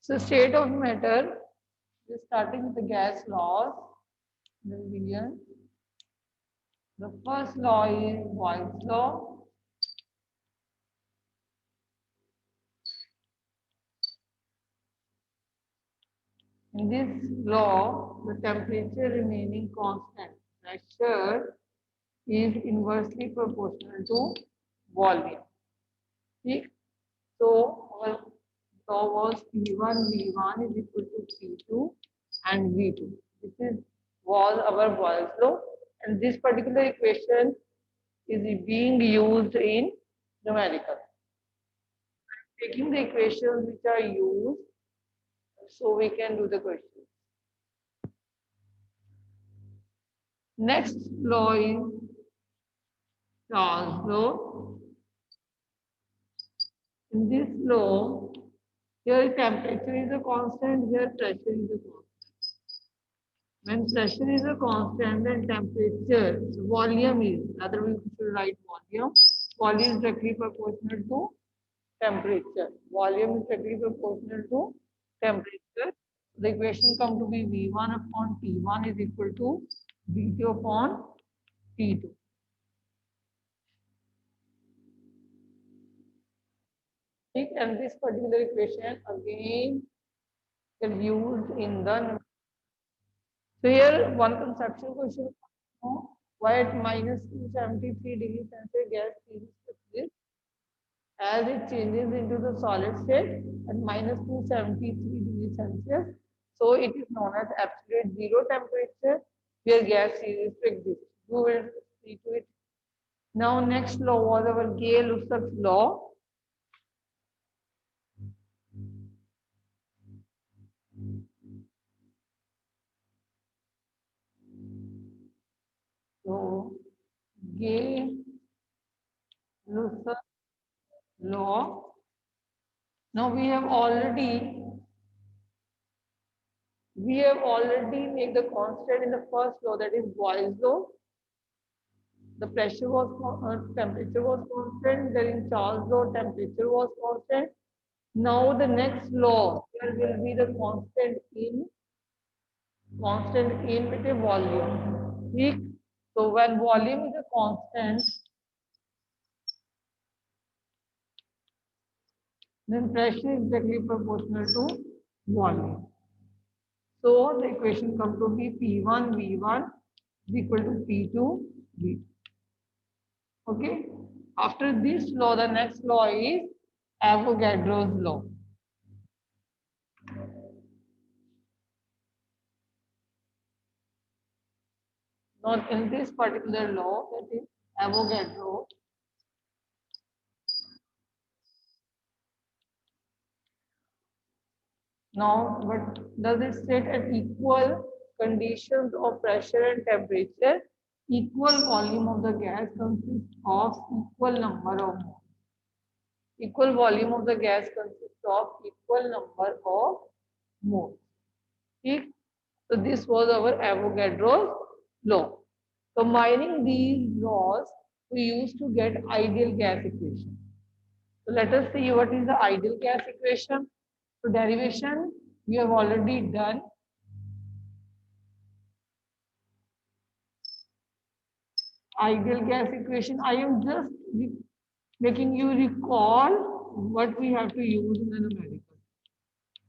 So state of matter, we're starting with the gas laws. Then begin. The first law is Boyle's law. In this law, the temperature remaining constant, pressure is inversely proportional to volume. ठीक? So our law was P1 is equal to P2 and V2. This is was our Boyle's law, and this particular equation is being used in numerical. Taking the equations which are used, so we can do the question. Next law is Charles law. In this law, here temperature is a constant, here pressure is a constant. When pressure is a constant, then temperature, volume is, rather we should write volume. Volume is directly proportional to temperature. Volume is directly proportional to temperature. The equation come to be V1 upon T1 is equal to V2 upon T2. And this particular equation again is used in the. So here one conceptual question: why at minus 273 degrees Celsius gas series as it changes into the solid state at minus 273 degrees Celsius. So it is known as absolute zero temperature where gas series exists. We will see to it. Now next law was our Gay-Lussac's law. So Gay-Lussac law. Now we have already made the constant in the first law, that is Boyle's law. The pressure was temperature was constant. Then in Charles' law, temperature was constant. Now the next law, there will be the constant in with a volume. ठीक? So when volume is a constant, then pressure is directly proportional to volume. So the equation comes to be P1 V1 is equal to P2 V2. Okay. After this law, the next law is Avogadro's law. Now in this particular law, that is Avogadro. Now, but does it state at equal conditions of pressure and temperature, equal volume of the gas consists of equal number of moles. Equal volume of the gas consists of equal number of moles. Okay? So this was our Avogadro's law. Combining these laws, we used to get ideal gas equation. So let us see what is the ideal gas equation. So derivation we have already done. Ideal gas equation. I am just making you recall what we have to use in the numerical.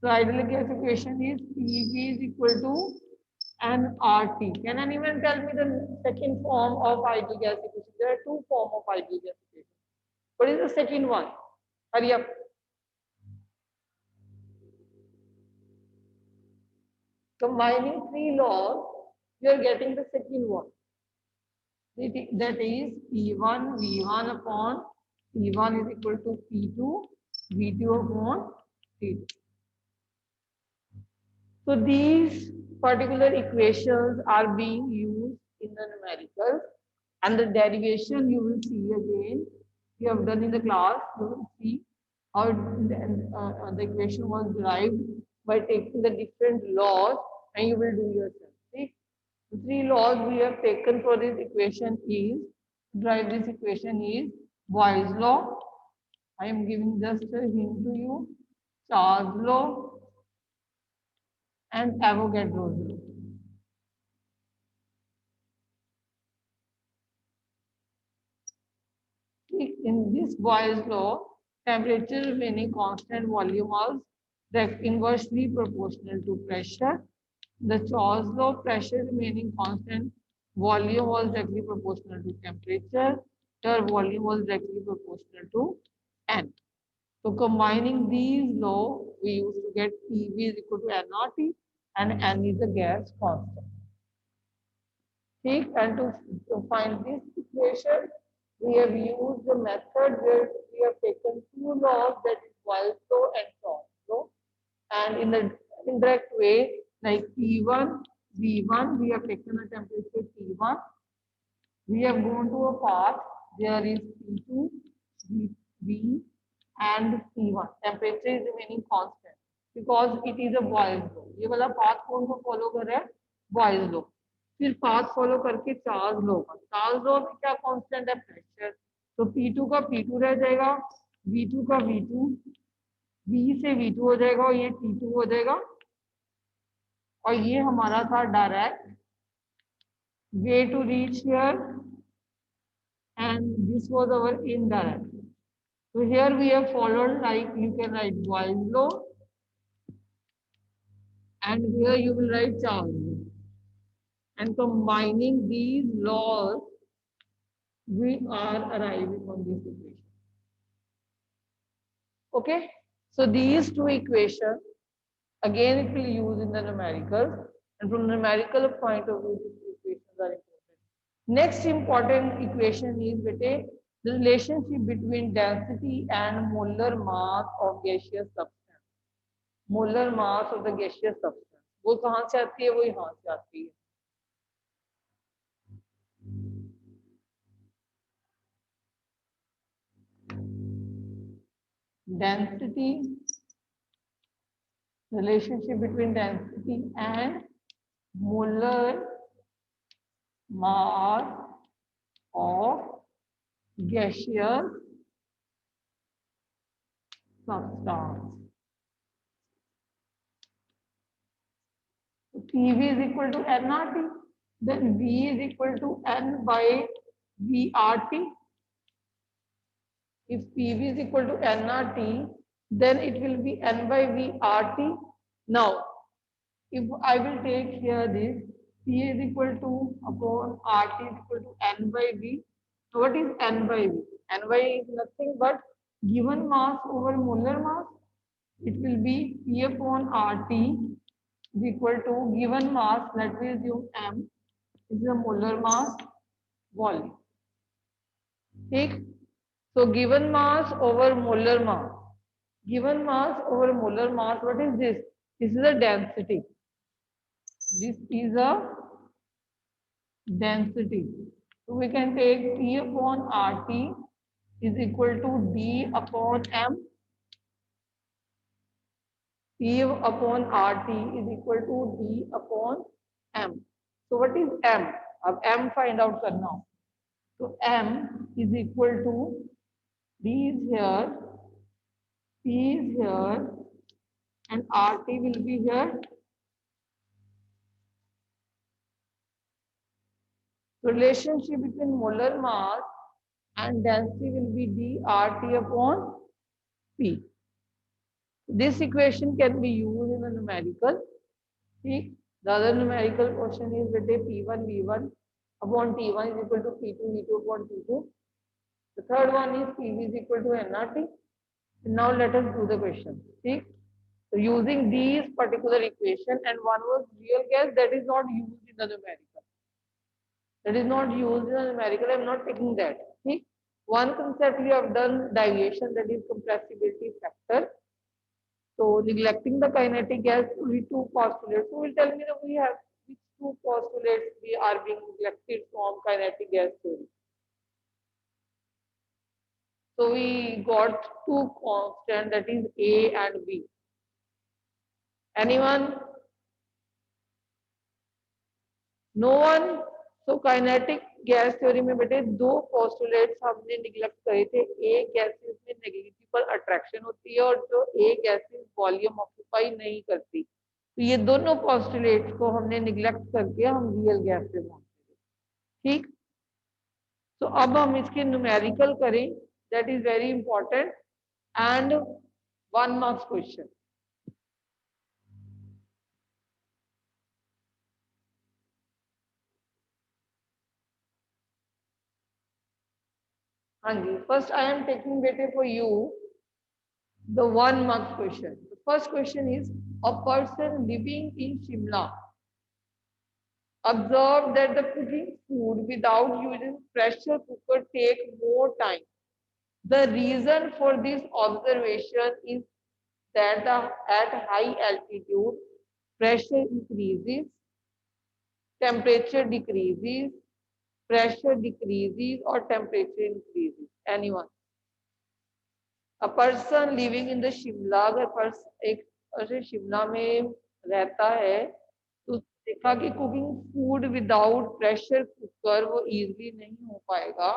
So ideal gas equation is PV is equal to nRT. Can anyone tell me the second form of ideal gas equation? There are two forms of ideal gas equation. What is the second one? Hurry up. Combining three laws, you are getting the second one. That is P1 V1 upon P1 is equal to P2 V2 upon T2. So these particular equations are being used in the numericals, and the derivation you will see again. You have done in the class. You will see how the equation was derived by taking the different laws, and you will do yourself. See, the three laws we have taken for this equation is drive this equation is Boyle's law. I am giving just a hint to you. Charles law, and Avogadro's law. In this Boyle's law, temperature remaining constant, volume was inversely proportional to pressure. The Charles law, pressure remaining constant, volume was directly proportional to temperature. Here, volume was directly proportional to N. So combining these laws, we used to get PV is equal to nRT and N is the gas constant. And to find this equation, we have used the method where we have taken two laws, that is Boyle's law and Charles law. And in the indirect way, like P1, V1, we have taken a temperature T1. We have gone to a path, there is P2, V, and T1. Temperature is remaining constant because it is a Boyle's law. ये वाला path कौन सा follow कर रहा है? Boyle's law. फिर path follow करके Charles law का, चार्ल्स लॉ में क्या कांस्टेंट है? प्रेशर. तो P2 का P2 रह जाएगा, V2 का V2, V से V2 हो जाएगा और ये T2 हो जाएगा. और ये हमारा था direct way to reach here and this was our indirect. So here we have followed, like you can write Boyle's law and here you will write Charles law. And combining these laws, we are arriving on this equation. Okay, so these two equations, again it will use in the numerical, and from numerical point of view, these equations are important. Next important equation is the relationship between density and molar mass of gaseous substance. Molar mass of the gaseous substance. वो कहाँ से आती है? वो यहाँ से आती है. Density, relationship between density and molar mass of gaseous substance. PV is equal to nRT, then V is equal to N by VRT. If PV is equal to nRT, then it will be N by VRT. Now, if I will take here this, P is equal to upon RT is equal to N by V. So what is N by V? N by is nothing but given mass over molar mass. It will be P upon RT is equal to given mass, let me assume M is the molar mass volume. Okay? So given mass over molar mass. Given mass over molar mass, what is this? This is a density. This is a density. So we can take P upon RT is equal to D upon M. P upon RT is equal to D upon M. So what is M? अब M find out करना हो. So M is equal to D is here, P is here, and RT will be here. So relationship between molar mass and density will be dRT upon P. This equation can be used in a numerical. See, the other numerical question is that P1 V1 upon T1 is equal to P2 V2 upon T2. The third one is PV is equal to nRT. Now let us do the question. See, so using these particular equation, and one was real gas, that is not used in the numerical. That is not used in the numerical. I am not taking that. See, one concept we have done deviation, that is compressibility factor. So neglecting the kinetic gas, only two postulates. So will tell me that we have which two postulates we are being neglected from kinetic gas theory. So we got two constants, that is A and B. Anyone? No one? So kinetic gas theory में बेटे दो postulates हमने neglect करे थे. एक gases में negligible attraction होती है और जो एक गैसेस वॉल्यूम ऑक्यूपाई नहीं करती. तो ये दोनों पोस्टुलेट्स को हमने निग्लेक्ट करके हम रियल गैस पे पहुंचे। ठीक, तो अब हम इसके न्यूमेरिकल करें, that is very important and 1 marks question. हाँ जी, फर्स्ट आई एम टेकिंग बेटे for you the 1 mark question. The first question is, a person living in Shimla observed that the cooking food without using pressure cooker take more time. The reason for this observation is that at high altitude pressure increases, temperature decreases, pressure decreases or temperature increases. Anyone? A person living in the Shimla, अगर एक person Shimla में रहता है तो देखा कि cooking food without pressure cooker वो easily नहीं हो पाएगा।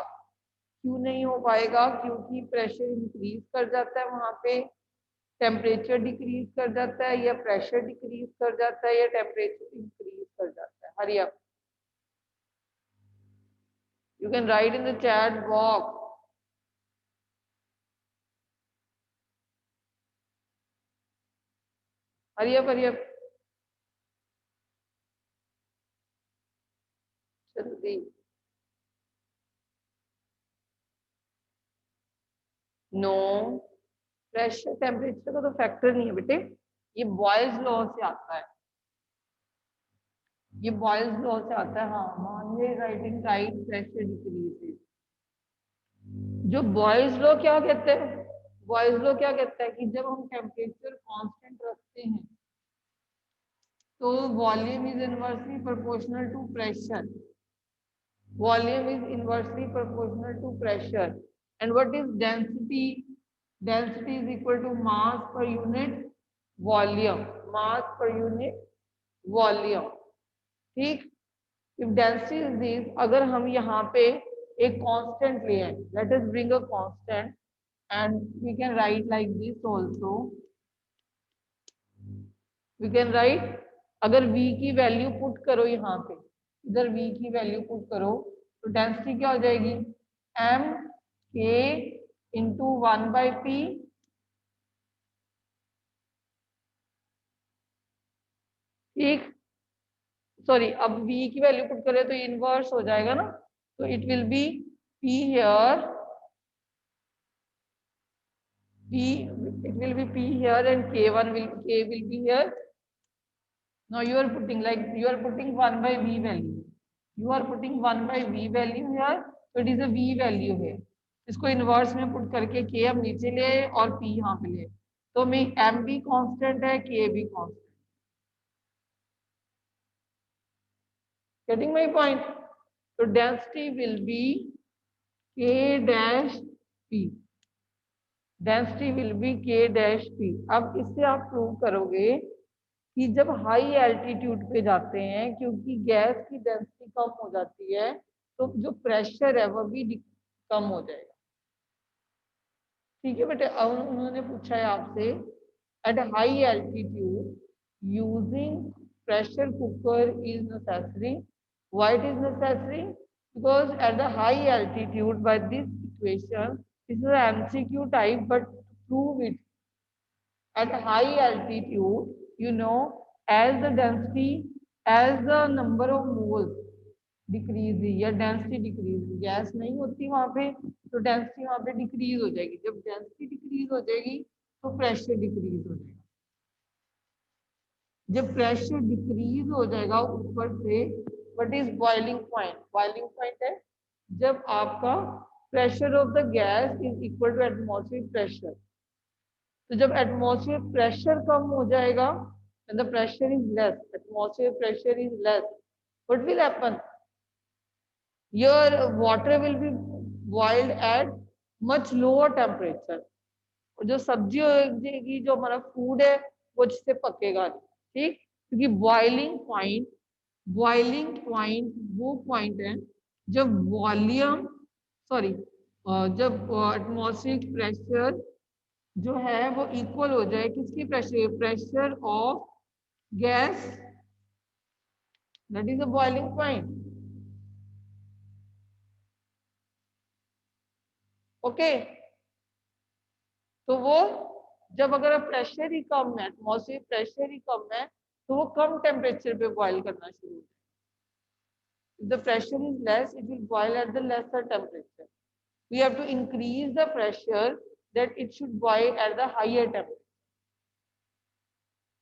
क्यों नहीं हो पाएगा? क्योंकि प्रेशर इंक्रीज कर जाता है वहां पे, टेम्परेचर डिक्रीज कर जाता है, या प्रेशर डिक्रीज कर जाता है, या टेम्परेचर इंक्रीज कर जाता है। Hurry up, you can write in the chat box. Hurry up, hurry up, जल्दी। नो, प्रेशर टेम्परेचर का तो फैक्टर नहीं है बेटे, ये बॉयल्स लॉ से आता है, ये बॉयल्स लॉ से आता है। हाँ, मानवे राइटिंग राइट, प्रेशर डिक्रीजेस। जो बॉयल्स लॉ क्या कहते हैं? बॉयल्स लॉ क्या कहता है कि जब हम टेम्परेचर कांस्टेंट रखते हैं तो volume is inversely proportional to pressure, volume is inversely proportional to pressure. And what is density? Density is equal to mass per unit volume, mass per unit volume. ठीक, इफ डेंसिटी इज दिस, अगर हम यहाँ पे एक constant ले आए, let us bring a constant and we can write like this also, we can write, अगर v की वैल्यू पुट करो यहाँ पे, इधर v की वैल्यू पुट करो तो डेंसिटी क्या हो जाएगी? m k इंटू 1/p, ठीक। सॉरी, अब v की वैल्यू पुट करें तो इनवर्स हो जाएगा ना, तो it will be p here, p, it will be p here and k will be here. Now you are putting, like you are putting 1/v value, you are putting 1/v value here, so it is a v value here। इसको inverse में put करके k हम नीचे ले आए और p यहाँ पे ले, तो मैं m भी कांस्टेंट है, k भी constant. Getting my point? So density will be k dash p, density will be k dash p। अब इससे आप प्रूव करोगे कि जब हाई एल्टीट्यूड पे जाते हैं, क्योंकि गैस की डेंसिटी कम हो जाती है, तो जो प्रेशर है वो भी कम हो जाएगा। ठीक है बेटे, अब उन्होंने पूछा है आपसे, at high altitude using pressure cooker is necessary. Why it is necessary? Because at the high altitude, by this equation, this is an MCQ type, but to prove it, at high altitude, you know, as the density, as the number of moles decrease या density decrease, gas नहीं होती वहां पे तो density वहां पे decrease हो जाएगी। जब डेंसिटी डिक्रीज हो जाएगी तो प्रेशर डिक्रीज हो जाएगा। जब प्रेशर डिक्रीज हो जाएगा ऊपर से, what is boiling point? Boiling point है जब आपका pressure of the gas is equal to atmospheric pressure. तो जब एटमॉस्फेयर प्रेशर कम हो जाएगा, when the pressure is less, atmosphere pressure is less, what will happen? Your water will be boiled at much lower temperature, और जो सब्जी होगी, जो हमारा फूड है, वो जिससे पकेगा नहीं। ठीक, क्योंकि बॉइलिंग पॉइंट वो पॉइंट है जब वॉल्यूम, सॉरी, जब एटमॉस्फेरिक प्रेशर जो है वो इक्वल हो जाए किसकी? Pressure, pressure of gas, that is the boiling point. Okay, तो वो जब अगर प्रेशर ही कम है, एटमॉस्फेयर प्रेशर ही कम है, तो वो कम टेम्परेचर पे बॉयल करना शुरू होता है. If the pressure is less, it will boil at the lesser temperature. We have to increase the pressure that it should boil at the higher temperature.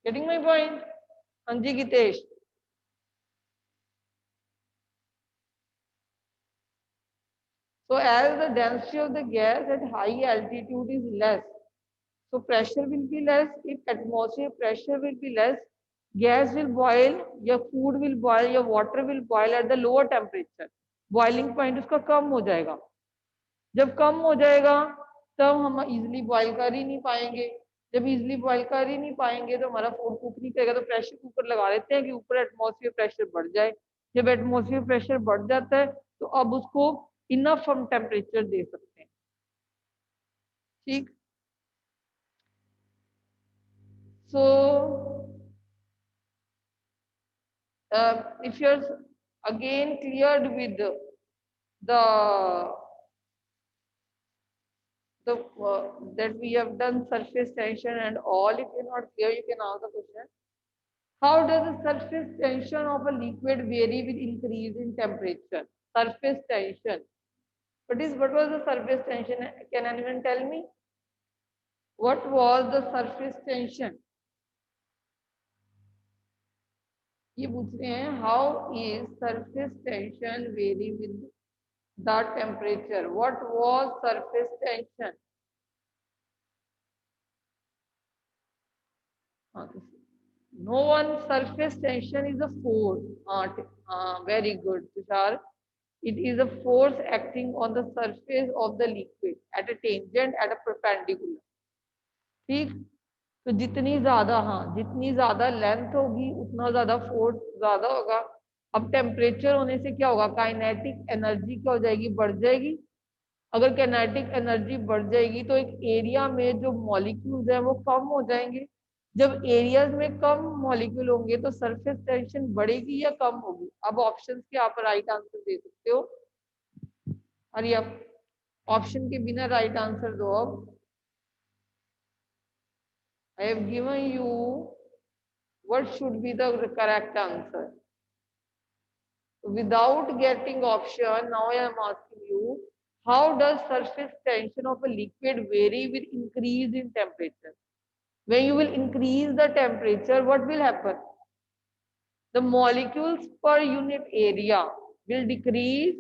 Getting my point? Anji Gitesh. So as the density of the gas at high altitude is less, so pressure will be less. If atmosphere pressure will be less, gas will boil, your food will boil, your water will boil at the lower temperature. Boiling point उसका कम हो जाएगा. जब कम हो जाएगा तब हम easily boil कर ही नहीं पाएंगे. जब इजिली बॉईल कर ही नहीं पाएंगे तो हमारा फूड कुक नहीं करेगा. तो प्रेशर कुकर लगा लेते हैं कि ऊपर एटमॉस्फेयर प्रेशर बढ़ जाए. जब एटमॉस्फेयर प्रेशर बढ़ जाता है तो अब उसको इनफ हम टेम्परेचर दे सकते हैं. ठीक. So if you're again cleared with the that we have done surface tension and all, if you're not clear, you can ask the question. How does the surface tension of a liquid vary with increase in temperature? Surface tension. What was the surface tension? Can anyone tell me? What was the surface tension? ये पूछ रहे हैं, how is surface tension vary with the temperature? What was surface tension? No one. Surface tension is a force. Very good, Tushar. It is a force acting on the surface of the liquid at a tangent at a perpendicular. ठीक. तो जितनी ज्यादा, हाँ, जितनी ज्यादा length होगी उतना ज्यादा फोर्स ज्यादा होगा. अब टेम्परेचर होने से क्या होगा? काइनेटिक एनर्जी क्या हो जाएगी? बढ़ जाएगी. अगर काइनेटिक एनर्जी बढ़ जाएगी तो एक एरिया में जो मॉलिक्यूल्स हैं वो कम हो जाएंगे. जब एरियाज में कम मॉलिक्यूल होंगे तो सरफेस टेंशन बढ़ेगी या कम होगी? अब ऑप्शंस के आप राइट आंसर दे सकते हो. अरे अब ऑप्शन के बिना राइट आंसर दो. अब I have given you what should be the correct answer. Without getting option, now I am asking you, how does surface tension of a liquid vary with increase in temperature? When you will increase the temperature, what will happen? The molecules per unit area will decrease.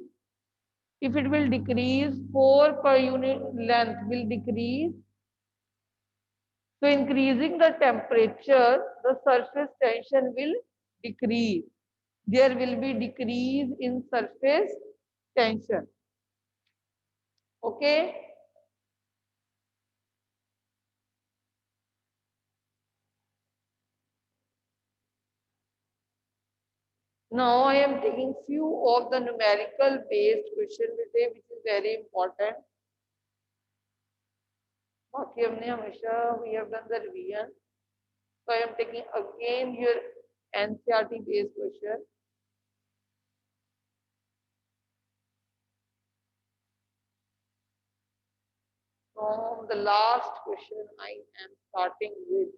If it will decrease, 4 per unit length will decrease. So increasing the temperature, the surface tension will decrease. There will be decrease in surface tension. Okay. Now I am taking few of the numerical based question which is very important. बाकी हमने हमेशा we have done the revision. So I am taking again your NCERT based question. From the last question I am starting with.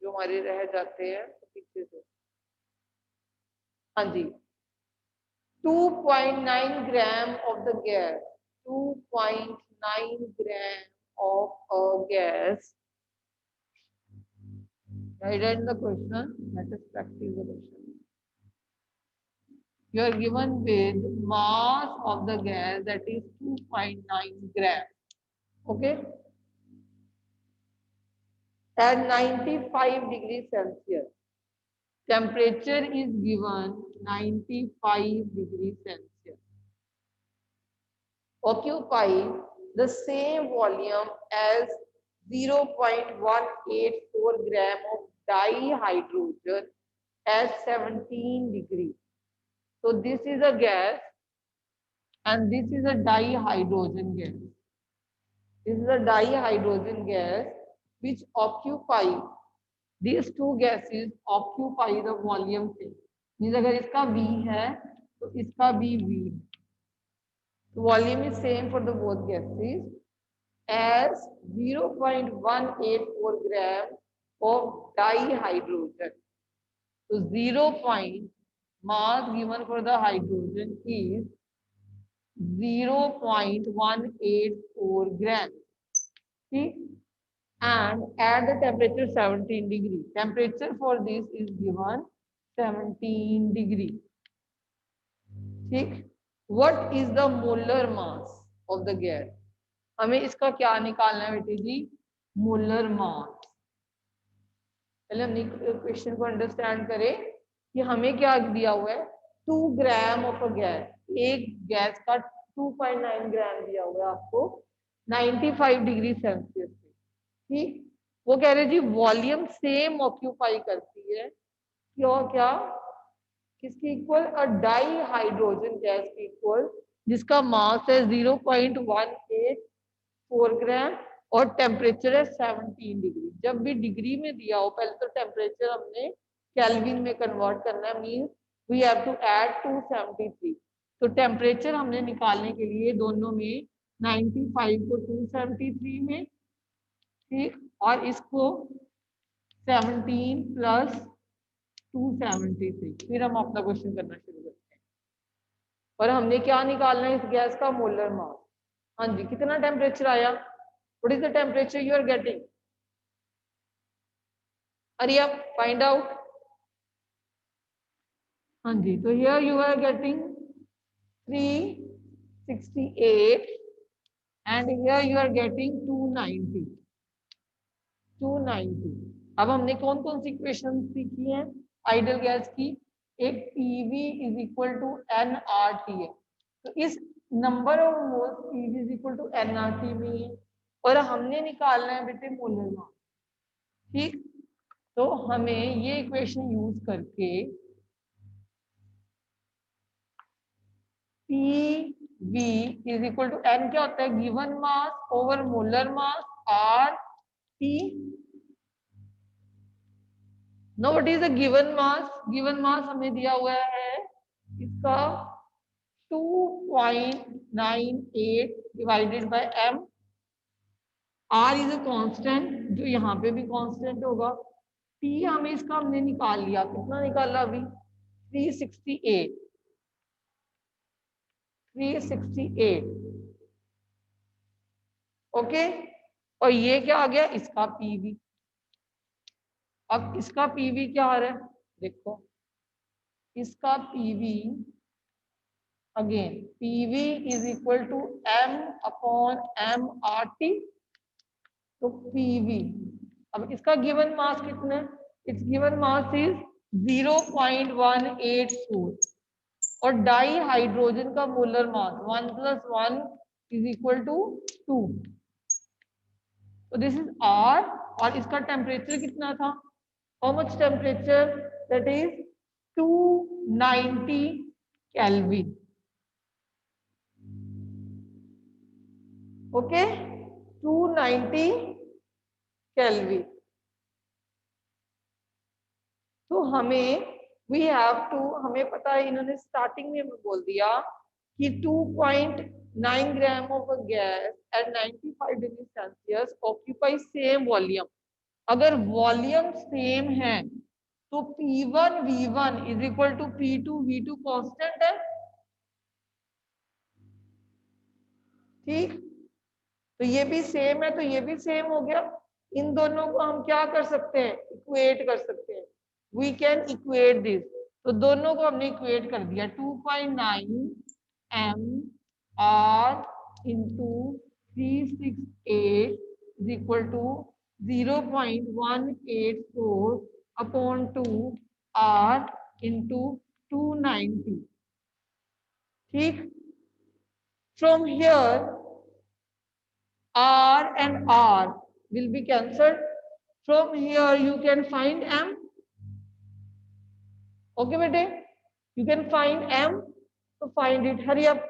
जो हमारे रह जाते हैं पीछे से. हाँ जी. 2.9 gram of the gas. 2.9 gram of a gas. Write down the question. Let us practice the question. You are given with mass of the gas that is 2.9 gram. Okay. At 95 degrees Celsius. Temperature is given 95 degrees Celsius. Occupy the same volume as 0.184 gram of dihydrogen at 17 degrees. So this is a gas and this is a dihydrogen gas. This is a dihydrogen gas which occupies these two gases occupy the volume same. Means अगर इसका V है तो इसका भी V है. Volume is same for the both gases as 0.184 gram of dihydrogen. So 0. Mass given for the hydrogen is 0.184 gram. See? And at the temperature 17 degree. Temperature for this is given 17 degree. ठीक. What is the molar mass of the gas? हमें इसका क्या निकालना है बेटे जी? Molar mass. पहले हमने question को अंडरस्टैंड करें कि हमें क्या दिया हुआ है. 2 ग्राम ऑफ अ गैस. एक गैस का 2.9 ग्राम दिया हुआ है आपको 95 डिग्री सेल्सियस पे. ठीक. वो कह रहे जी वॉल्यूम सेम ऑक्यूपाई करती है. क्यों? क्या किसकी इक्वल? अ डाई हाइड्रोजन गैस की इक्वल, जिसका मास है 0.184 ग्राम और टेम्परेचर है 17 डिग्री. जब भी डिग्री में दिया हो, पहले तो टेम्परेचर हमने केल्विन में कन्वर्ट करना है. Means we have to add 273. तो टेम्परेचर हमने निकालने के लिए दोनों में 95 को 273 में, ठीक, और इसको 17 प्लस 273. फिर हम अपना क्वेश्चन करना शुरू करते हैं. और हमने क्या निकालना है? इस गैस का मोलर मास. हाँ जी, कितना टेम्परेचर आया? What is the temperature you are getting? Hurry up, find out. हाँ जी, तो here you are getting 368 and here you are getting 290. 290. अब हमने कौन कौन सी इक्वेशन सीखी है आइडियल गैस की? एक PV is equal to nRT है. तो इस number of moles PV is equal to nRT में है और हमने निकालना है बेटे मोलर मास. ठीक. तो हमें ये इक्वेशन यूज करके PV is equal to n क्या होता है? Given mass over molar mass RT. Now what is the given mass? Given mass हमें दिया हुआ है इसका 2.98 divided by m. R is a constant, जो यहाँ पे भी constant होगा. T हमें इसका हमने निकाल लिया. कितना निकाला अभी? 368. 368. ओके. और ये क्या आ गया? इसका PV. अब इसका PV क्या आ रहा है? देखो, इसका PV again PV is equal to m upon mRT. तो PV, अब इसका गिवन मास कितना है? इट्स गिवन मास इज 0.184 और डाई हाइड्रोजन का molar mass 1 + 1 is equal to 2. तो दिस इज R. और इसका टेम्परेचर कितना था? How much temperature? That is 290 kelvin. Okay, 290 kelvin. तो हमें वी हैव टू, हमें पता है, इन्होंने स्टार्टिंग में बोल दिया कि 2.9 gram of a gas at 95 degree Celsius occupy same volume. अगर वॉल्यूम सेम है तो P1 V1 is equal to P2 V2 constant है. ठीक. तो ये भी सेम है तो ये भी सेम हो गया. इन दोनों को हम क्या कर सकते हैं? इक्वेट कर सकते हैं. We can equate this. तो दोनों को हमने इक्वेट कर दिया. 2.9 mR into 368 is equal to 0.184 upon 2 R into 290. ठीक. From here R and R will be cancelled. From here you can find M. Okay, bete? You can find M. So find it. Hurry up.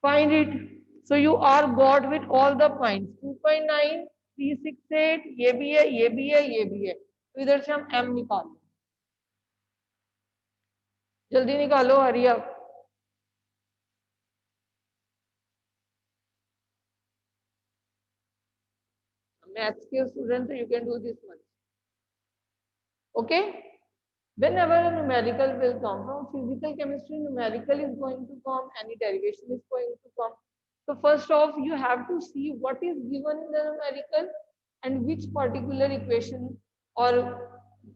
Find it. So you are got with all the points. 2.9 368, ये भी है, ये भी है, ये भी है, तो इधर से हम m निकालो, जल्दी निकालो, हरी अप। मैथ्स के student, you can do this much, okay. Whenever a numerical will come from physical chemistry, numerical is going to come, any derivation is going to come. So first off, you have to see what is given in the numerical and which particular equation or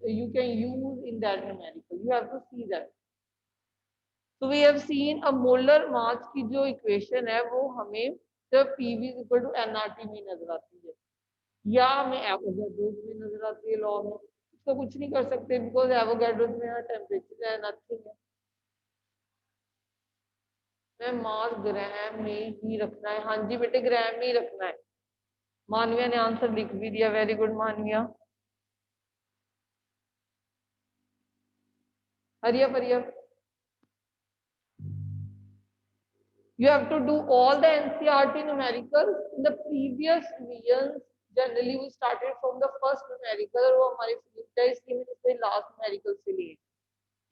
you can use in that numerical. You have to see that. So we have seen a molar mass की जो equation है वो हमें जब PV is equal to nRT में नजर आती है या हमें एवोगैड्रोस में नजर आती है लॉ में, तो कुछ नहीं कर सकते बिकॉज एवोगैड्रोस में टेम्परेचर है, नथिंग है। मैं मास ग्राम में ही रखना है, हाँ जी बेटे ग्राम में ही रखना है। मानविया ने आंसर लिख भी दिया, वेरी गुड मानविया। हरिया परिया, you have to do all the NCERT numericals in the previous revisions. Generally we started from the first numerical और वो हमारे फिजिक्स है, इसलिए मैंने इसे लास्ट numerical से लिए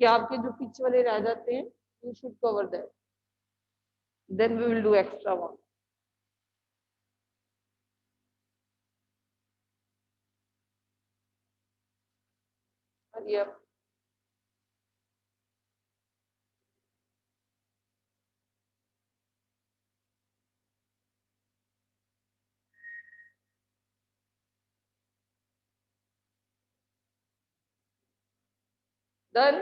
कि आपके जो पीछे वाले रह जाते हैं you should cover that, then we will do extra one. हरिया, डन।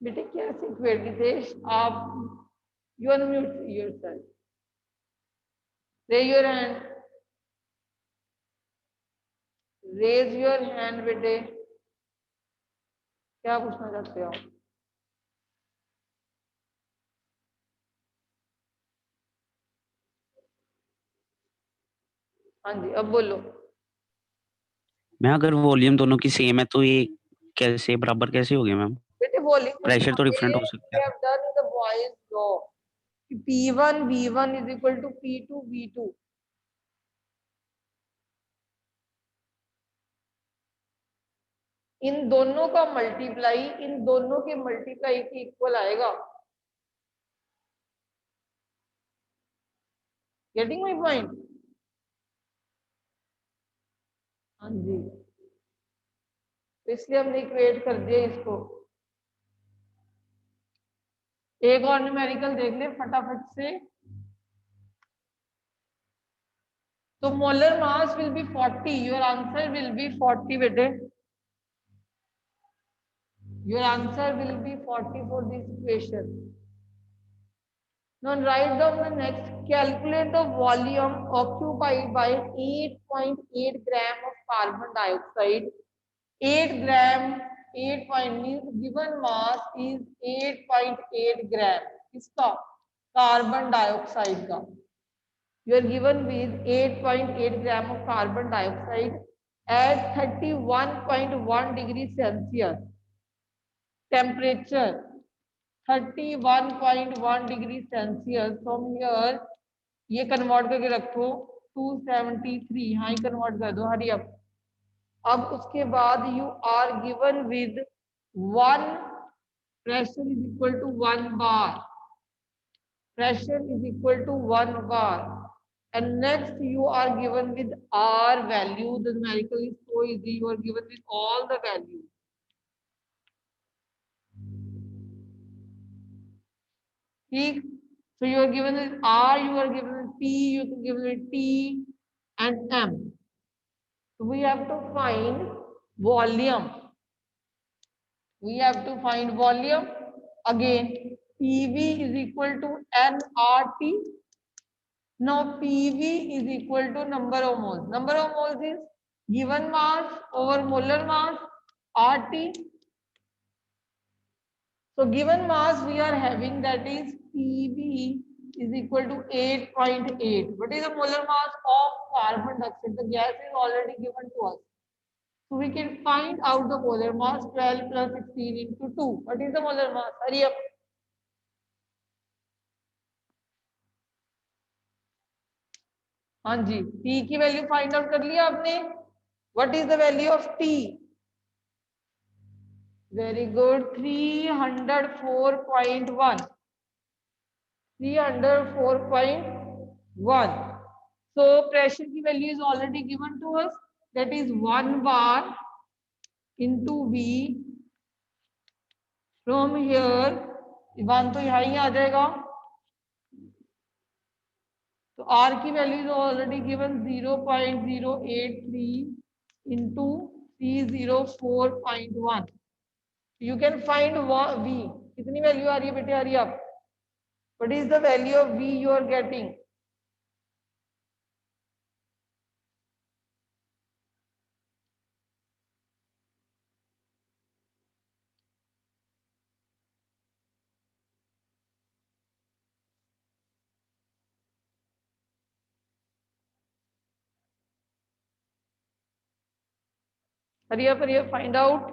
बेटे क्या सिक्वेट गितेश आप, you unmute yourself, raise your hand, raise your hand बेटे, क्या पूछना चाहते हो? हाँ जी अब बोलो। मैं अगर वॉल्यूम दोनों की सेम है तो ये कैसे बराबर कैसे हो गया मैम? बेटे वॉल्यूम प्रेशर तो डिफरेंट हो सकता है। we have done in the Boyle's law, P1 V1 is equal to P2 V2। इन दोनों का मल्टीप्लाई इन दोनों के मल्टीप्लाई के इक्वल आएगा। Getting my point? हाँ जी, तो इसलिए हमने इक्वेट कर दिया इसको। एक और न्यूमेरिकल देख ले फटाफट से। तो molar mass will be 40, your answer will be 40 बेटे, your answer will be 40 for this equation. Now write down the next, calculate the volume occupied by 8.8 gram of carbon dioxide. 8 gram, 8 point means given mass is 8.8 gram, इसका carbon dioxide का। You are given with 8.8 gram of carbon dioxide at 31.1 degree Celsius. Temperature 31.1 degree Celsius. From here ये convert करके रखो 273, हाँ ये convert कर दो, hurry up. अब उसके बाद you are given with 1 pressure is equal to 1 bar, pressure is equal to 1 bar, and next you are given with R value. The numerical is so easy, you are given with all the values. ठीक, so you are given with R, you are given with P, you are given with T and M. So we have to find volume. We have to find volume. Again, PV is equal to nRT. Now PV is equal to number of moles. Number of moles is given mass over molar mass RT. So given mass we are having, that is PV is equal to 8.8. What is the molar mass of carbon dioxide? The gas is already given to us. So we can find out the molar mass, 12 plus 16 into 2. What is the molar mass? Hurry up. हाँ जी, T की value find out कर लिया आपने। What is the value of T? Very good, 304.1, 304.1. So pressure की value is already given to us, that is 1 bar into V. From here 1 तो यहाँ ही आ जाएगा, तो R की value is already given 0.083 into 304.1. You can find V. कितनी value आ रही है बेटे, आ रही है आप? What is the value of V you are getting? Hurry up, find out.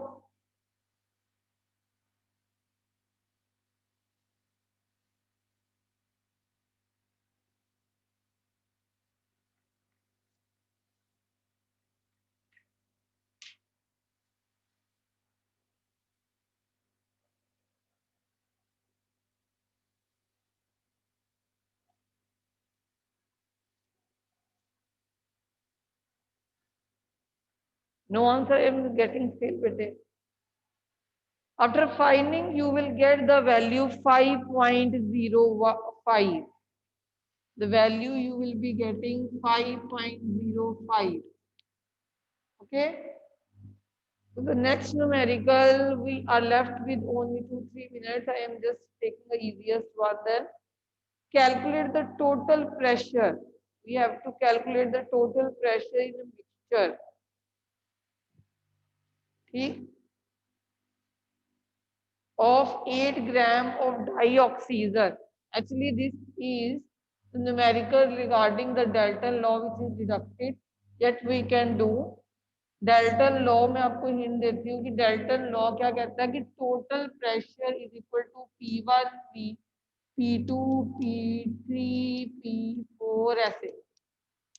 No answer, I am getting still better. After finding, you will get the value 5.05. The value you will be getting 5.05. Okay. So the next numerical, we are left with only 2-3 minutes. I am just taking the easiest one then. Calculate the total pressure. We have to calculate the total pressure in a mixture. Okay. Of 8 gram of dioxazine. Actually, this is the numerical regarding the Dalton law which is deducted. Yet we can do. Dalton law में आपको hint देती हूँ कि Dalton law क्या कहता है कि total pressure is equal to P1, P2, P3, P4 ऐसे,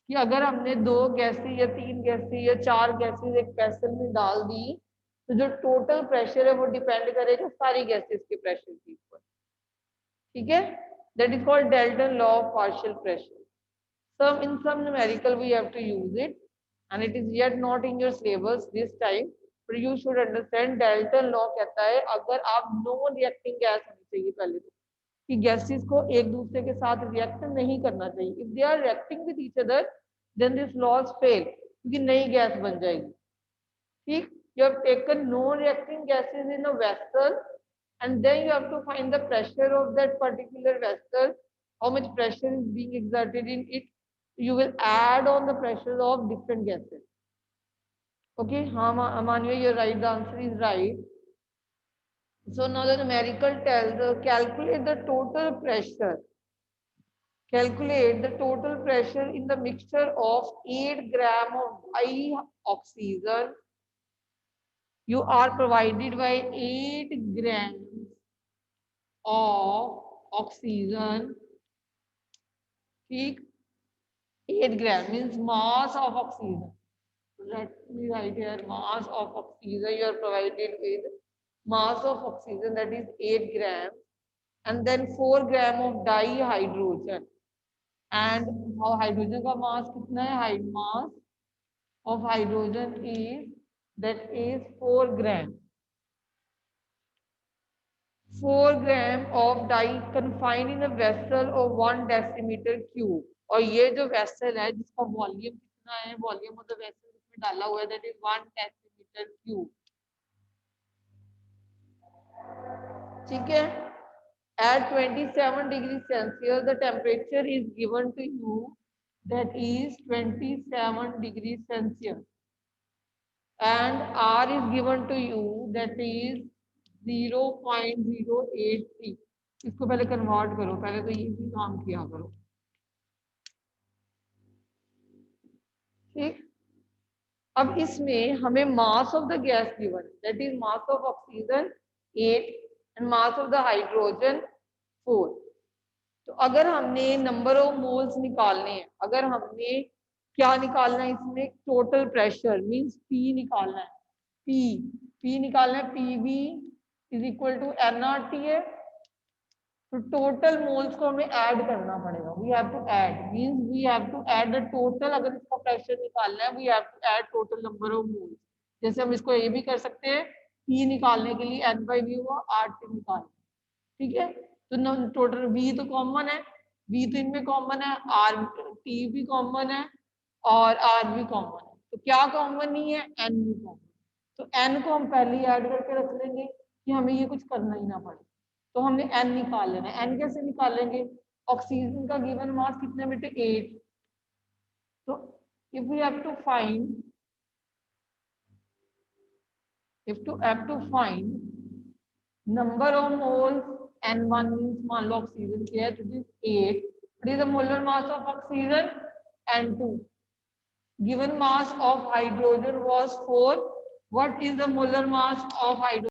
कि अगर हमने 2 गैसें या 3 गैसें या 4 गैसें एक वेसल में डाल दी, तो जो टोटल प्रेशर है वो डिपेंड करेगा सारी गैसेस के प्रेशर के ऊपर. ठीक है, that is called Dalton law of partial pressure. In some numerical we have to use it, and it is yet not in your syllabus this time, but you should understand Dalton law कहता है अगर आप non reacting gas होनी चाहिए पहले तो, कि gases को एक दूसरे के साथ रिएक्ट नहीं करना चाहिए. If they are reacting with each other then this laws fail, क्योंकि नई गैस बन जाएगी. ठीक, you have taken non-reacting gases in a vessel, and then you have to find the pressure of that particular vessel, how much pressure is being exerted in it. You will add on the pressure of different gases. Okay, Manvi, you're right, the answer is right. So now the numerical tells calculate the total pressure. Calculate the total pressure in the mixture of 8 gram of dioxazine. You are provided by 8 grams of oxygen. 8 gram means mass of oxygen. Let me write here mass of oxygen. You are provided with mass of oxygen, that is 8 grams, and then 4 gram of dihydrogen. And how hydrogen का mass कितना है? Mass of hydrogen is 4 gram. 4 gram of dye confined in a vessel of 1 decimeter cube. और ये जो vessel है जिसका volume कितना है, वॉल्यूम ऑफ द वेसल इसमें डाला हुआ है, दैट इज 1 decimeter cube. ठीक है, at 27 degrees Celsius the temperature is given to you, that is 27 degrees Celsius, and R is given to you, that is 0.083. इसको पहले कन्वर्ट करो, पहले तो ये भी काम किया करो. ठीक, अब इसमें हमें mass of the gas given, that is mass of oxygen 8 and mass of the hydrogen 4. तो अगर हमने नंबर ऑफ मोल्स निकालने हैं, अगर हमने क्या निकालना है इसमें, टोटल प्रेशर मींस पी निकालना है, पी निकालना है, PV is equal to NRT है। तो टोटल मोल्स को हमें ऐड करना पड़ेगा, we have to add means we have to add the total, अगर इसका प्रेशर निकालना है we have to add total number of moles. जैसे हम इसको ये भी कर सकते हैं, पी निकालने के लिए एन बाई वी हुआ, आर टी निकालना, ठीक है। तो टोटल वी तो कॉमन है, वी तो इनमें कॉमन है, आर टी भी कॉमन है और आर भी कॉमन है। तो क्या कॉमन नहीं है, एन भी कॉमन। तो एन को हम पहले ही ऐड करके रख लेंगे कि हमें ये कुछ करना ही ना पड़े। तो हमने एन निकाल लेना है। एन कैसे निकालेंगे, ऑक्सीजन का गिवन मास कितने बेटे 8। तो if we have to find number of moles, N1 means मान लो ऑक्सीजन की है तो this 8, what is the molar mass of oxygen, N2, given mass of hydrogen was 4, what is the molar mass of hydrogen?